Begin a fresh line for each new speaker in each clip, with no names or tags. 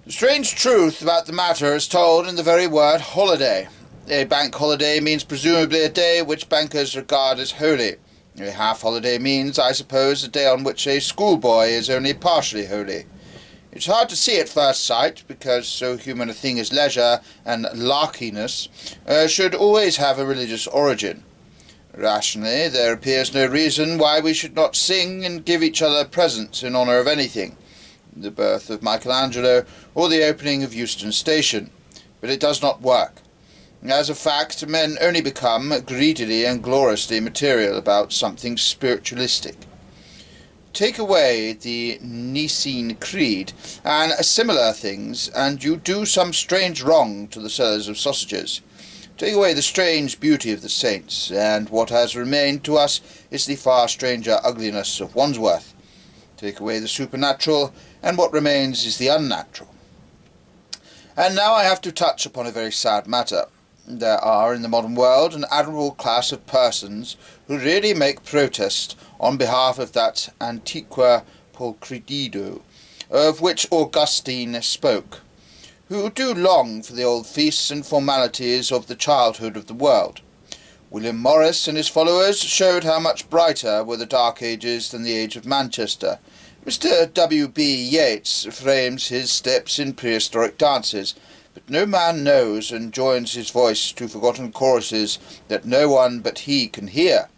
The strange truth about the matter is told in the very word holiday. A bank holiday means presumably a day which bankers regard as holy. A half-holiday means, I suppose, a day on which a schoolboy is only partially holy. It's hard to see at first sight, because so human a thing as leisure and larkiness should always have a religious origin. Rationally, there appears no reason why we should not sing and give each other presents in honour of anything, the birth of Michelangelo or the opening of Euston Station, but it does not work. As a fact, men only become greedily and gloriously material about something spiritualistic. Take away the Nicene Creed and similar things, and you do some strange wrong to the sellers of sausages. Take away the strange beauty of the saints, and what has remained to us is the far stranger ugliness of Wandsworth. Take away the supernatural, and what remains is the unnatural. And now I have to touch upon a very sad matter. There are in the modern world an admirable class of persons who really make protest on behalf of that antiqua pulchritudo of which Augustine spoke, who do long for the old feasts and formalities of the childhood of the world. William Morris and his followers showed how much brighter were the Dark Ages than the age of Manchester. Mr. W.B. Yeats frames his steps in prehistoric dances, but no man knows and joins his voice to forgotten choruses that no one but he can hear.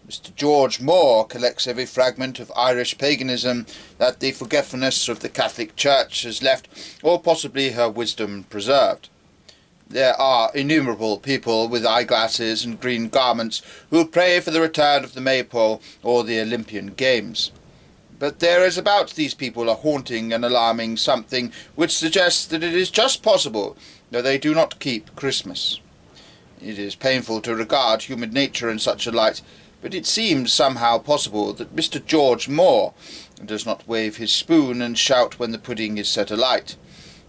Mr. George Moore collects every fragment of Irish paganism that the forgetfulness of the Catholic Church has left, or possibly her wisdom preserved. There are innumerable people with eyeglasses and green garments who pray for the return of the Maypole or the Olympian Games. But there is about these people a haunting and alarming something which suggests that it is just possible that they do not keep Christmas. It is painful to regard human nature in such a light, but it seems somehow possible that Mr. George Moore does not wave his spoon and shout when the pudding is set alight.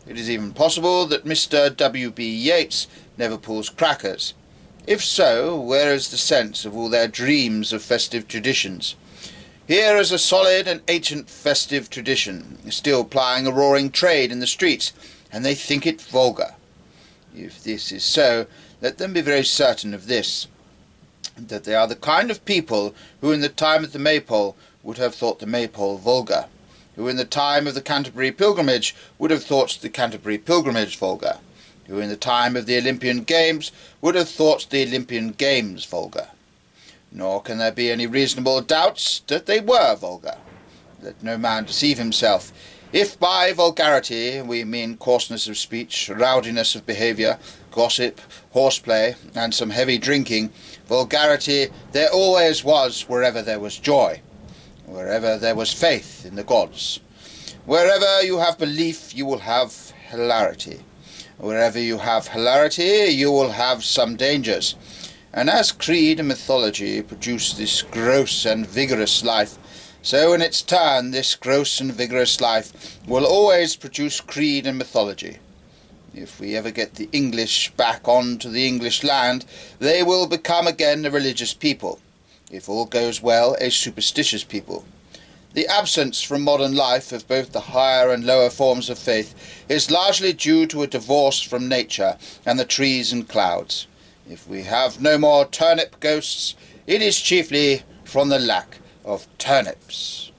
It is even possible that Mr. W.B. Yeats never pulls crackers. If so, where is the sense of all their dreams of festive traditions? Here is a solid and ancient festive tradition, still plying a roaring trade in the streets, and they think it vulgar. If this is so, let them be very certain of this, that they are the kind of people who in the time of the Maypole would have thought the Maypole vulgar, who in the time of the Canterbury Pilgrimage would have thought the Canterbury Pilgrimage vulgar, who in the time of the Olympian Games would have thought the Olympian Games vulgar. Nor can there be any reasonable doubts that they were vulgar. Let no man deceive himself. If by vulgarity we mean coarseness of speech, rowdiness of behaviour, gossip, horseplay, and some heavy drinking, vulgarity there always was wherever there was joy, wherever there was faith in the gods. Wherever you have belief, you will have hilarity. Wherever you have hilarity, you will have some dangers. And as creed and mythology produce this gross and vigorous life, so in its turn this gross and vigorous life will always produce creed and mythology. If we ever get the English back onto the English land, they will become again a religious people. If all goes well, a superstitious people. The absence from modern life of both the higher and lower forms of faith is largely due to a divorce from nature and the trees and clouds. If we have no more turnip ghosts, it is chiefly from the lack of turnips.